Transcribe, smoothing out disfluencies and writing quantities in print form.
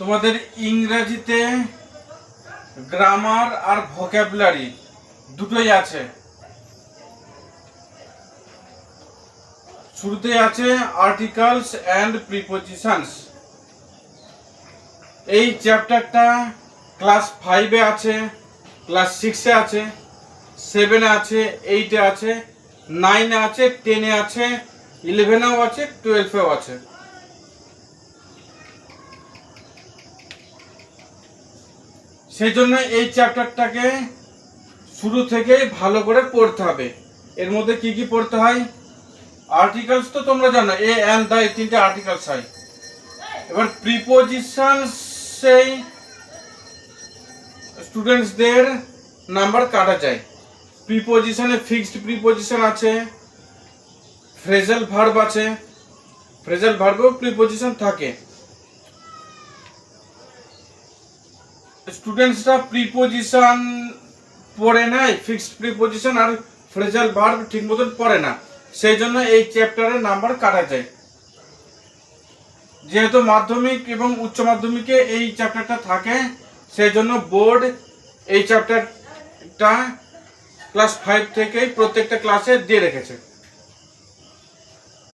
তোমাদের ইংরেজিতে গ্রামার আর ভোকাবুলারি দুটোই আছে। শুরুতে আছে আর্টিকেলস অ্যান্ড প্রিপোজিশনস। এই চ্যাপ্টারটা ক্লাস 5-এ আছে, ক্লাস 6-এ আছে, 7-এ আছে, 8-এ আছে, 9-এ আছে, 10-এ আছে, 11-এও আছে, 12-এও আছে। সেই জন্য এই চ্যাপ্টারটাকে শুরু থেকেই ভালো করে পড়তে হবে। এর মধ্যে কি কি পড়তে হয়? আর্টিকেলস তো তোমরা জানো, এ অ্যান্ড দ্য, এই তিনটে আর্টিকেলস হয়। এবার প্রিপোজিশনস, সেই স্টুডেন্টসদের নাম্বার কাটা যায়। প্রিপোজিশনে ফিক্সড প্রিপোজিশন আছে, ফ্রেজাল ভার্ব আছে, ফ্রেজাল ভার্বেও প্রিপোজিশন থাকে। স্টুডেন্টসরা প্রিপোজিশন পড়ে নেয়, ফিক্সড প্রিপোজিশন আর ফ্রেজাল ভার্ব ঠিক মতন পড়ে না, সেই জন্য এই চ্যাপ্টারের নাম্বার কাটা যায়। যেহেতু মাধ্যমিক এবং উচ্চ মাধ্যমিকে এই চ্যাপ্টারটা থাকে, সেই জন্য বোর্ড এই চ্যাপ্টারটা ক্লাস 5 থেকেই প্রত্যেকটা ক্লাসে দিয়ে রেখেছে।